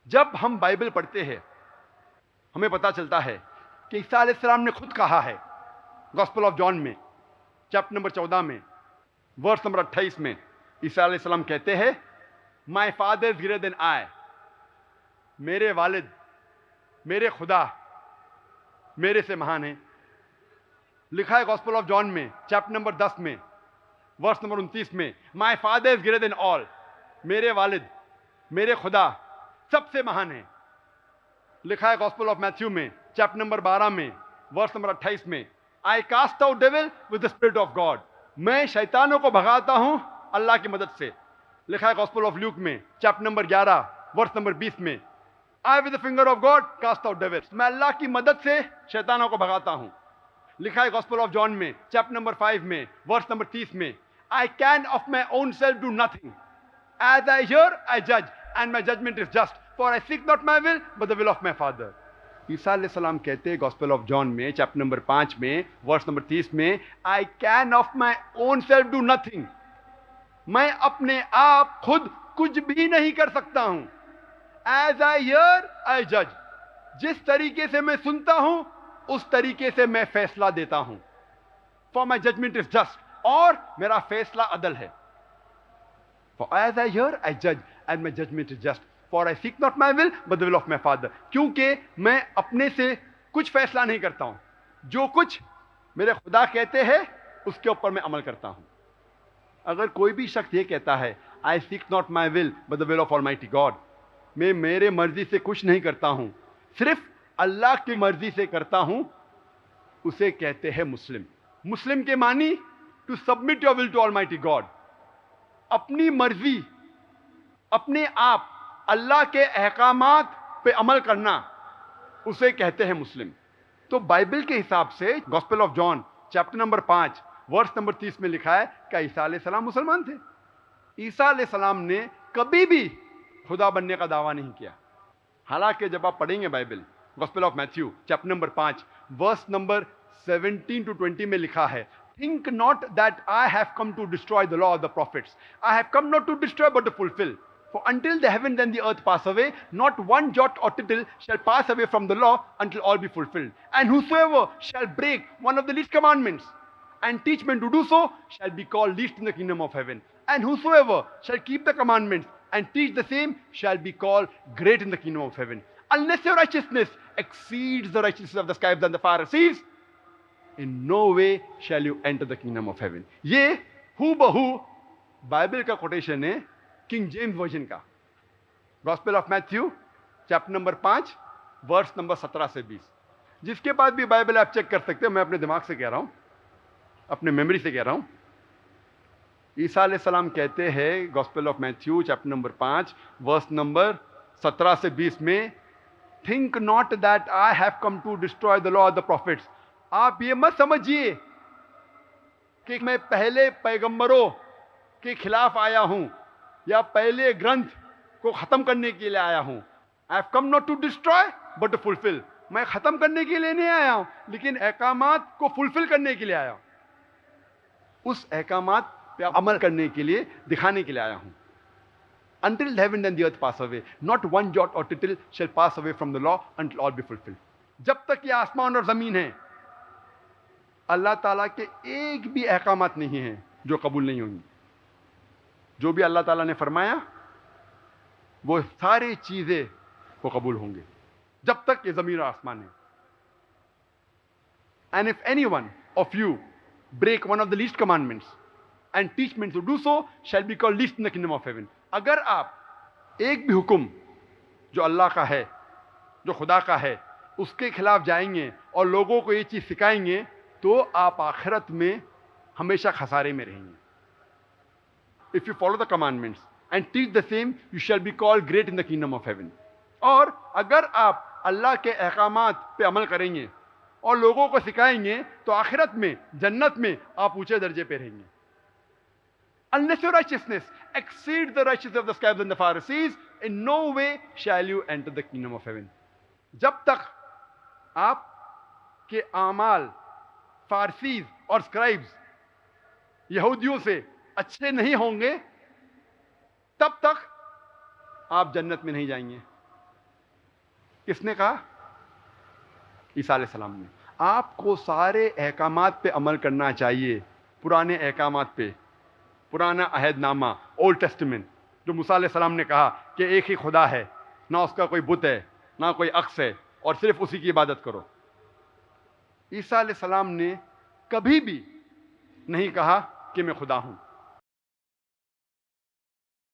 जब हम बाइबल पढ़ते हैं हमें पता चलता है कि ईसा अलैहिस्सलाम ने खुद कहा है गॉस्पेल ऑफ जॉन में चैप्टर नंबर 14 में वर्स नंबर 28 में ईसा अलैहिस्सलाम कहते हैं my father is greater than I. मेरे वालिद, मेरे खुदा मेरे से महान है। लिखा है गॉस्पेल ऑफ जॉन में चैप्टर नंबर 10 में वर्स नंबर 29 में my father is greater than all. मेरे वालिद, मेरे खुदा सबसे महान है। लिखा है गॉस्पेल ऑफ मैथ्यू में चैप्टर नंबर 12 में वर्स नंबर 28 में I cast out devil with the spirit of God. मैं शैतानों को भगाता हूं अल्लाह की मदद से। लिखा है गॉस्पेल ऑफ ल्यूक में चैप्टर नंबर 11 वर्स नंबर 20 में I with the finger of God cast out devils. मैं अल्लाह की मदद से शैतानों को भगाता हूं। लिखा है गॉस्पेल ऑफ जॉन में चैप्टर नंबर 5 में वर्स नंबर 30 में I can of my own self do nothing as I hear I जज and my judgement is just for I seek not my will but the will of my father. Isa अलैहिस्सलाम कहते हैं gospel of John में chapter number 5 में verse number 30 में I can of my own self do nothing. मैं अपने आप खुद कुछ भी नहीं कर सकता हूं। एज आई हियर आई जज। जिस तरीके से मैं सुनता हूं उस तरीके से मैं फैसला देता हूं। For my judgement is just. और मेरा फैसला अदल है। For as I hear I जज and my judgement is just for I seek not my will but the will of my father. क्योंकि मैं अपने से कुछ फैसला नहीं करता हूं। जो कुछ मेरे खुदा कहते हैं उसके ऊपर मैं अमल करता हूं। अगर कोई भी शख्स ये कहता है आई seek not my will but the will of almighty God, मैं मेरे मर्जी से कुछ नहीं करता हूं, सिर्फ अल्लाह की मर्जी से करता हूं, उसे कहते हैं मुस्लिम। मुस्लिम के मानी to submit your will to almighty God. अपनी मर्जी, अपने आप अल्लाह के अहकामात पे अमल करना, उसे कहते हैं मुस्लिम। तो बाइबल के हिसाब से gospel of John chapter number 5 verse number 30 में लिखा है कि ईसा अलैहिस्सलाम मुसलमान थे। ईसा अलैहिस्सलाम ने कभी भी खुदा बनने का दावा नहीं किया। हालांकि जब आप पढ़ेंगे Bible gospel of Matthew chapter number 5 verse number 17 to 20 में लिखा है think not that I have come to destroy the law of the prophets, I have come not to destroy but to fulfil. For until the heaven and the earth pass away, not one jot or tittle shall pass away from the law until all be fulfilled. And whosoever shall break one of the least commandments and teach men to do so shall be called least in the kingdom of heaven. And whosoever shall keep the commandments and teach the same shall be called great in the kingdom of heaven. Unless your righteousness exceeds the righteousness of the scribes and the Pharisees, in no way shall you enter the kingdom of heaven. ये हूबहू Bible का quotation है King James version का। Gospel of Matthew chapter number 5 verse number 17 से 20। जिसके बाद भी Bible आप चेक कर सकते हो, मैं अपने दिमाग से कह रहा हूं, अपने मेमोरी से कह रहा हूं। ईसा अलैहिस्सलाम कहते हैं gospel of Matthew chapter number 5 verse number 17 से 20 में think not that I have come to destroy the law of the prophets. आप ये मत समझिए कि मैं पहले पैगंबरों के खिलाफ आया हूं या पहले ग्रंथ को खत्म करने के लिए आया हूं। I have come not to destroy but to fulfil. मैं खत्म करने के लिए नहीं आया हूं, लेकिन अहकामात को फुलफिल करने के लिए आया हूं। उस अहकामात पे अमल करने के लिए, दिखाने के लिए आया हूं। Until the heaven and the earth pass away, not one jot or tittle shall pass away from the law until all be fulfilled. जब तक ये आसमान और जमीन है, अल्लाह ताला के एक भी अहकामात नहीं है जो कबूल नहीं होंगी। जो भी अल्लाह ताला ने फरमाया वो सारी चीजें को कबूल होंगे जब तक ये जमीन और आसमान है। And if anyone of you break one of the least commandments and teach men to do so shall be called least in the kingdom of heaven. अगर आप एक भी हुक्म जो अल्लाह का है, जो खुदा का है, उसके खिलाफ जाएंगे और लोगों को ये चीज सिखाएंगे तो आप आखिरत में हमेशा खसारे में रहेंगे। If you follow the commandments and teach the same, you shall be called great in the kingdom of heaven. और अगर आप अल्लाह के अहकामात पे अमल करेंगे और लोगों को सिखाएंगे तो आखिरत में, जन्नत में आप ऊंचे दर्जे पे रहेंगे। Unless your righteousness exceeds the righteousness of the scribes and the Pharisees, in no way shall you enter the kingdom of heaven. जब तक आप के आमाल फारसीज और स्क्राइब्स यहूदियों से अच्छे नहीं होंगे, तब तक आप जन्नत में नहीं जाएंगे। किसने कहा? ईसा अलैहिस्सलाम ने। आपको सारे अहकामात पे अमल करना चाहिए, पुराने अहकामात पे, पुराना अहदनामा, ओल्ड टेस्टमेंट, जो मूसा अलैहिस्सलाम ने कहा कि एक ही खुदा है, ना उसका कोई बुत है, ना कोई अक्स है, और सिर्फ उसी की इबादत करो। ईसा अलैहिस्सलाम ने कभी भी नहीं कहा कि मैं खुदा हूं।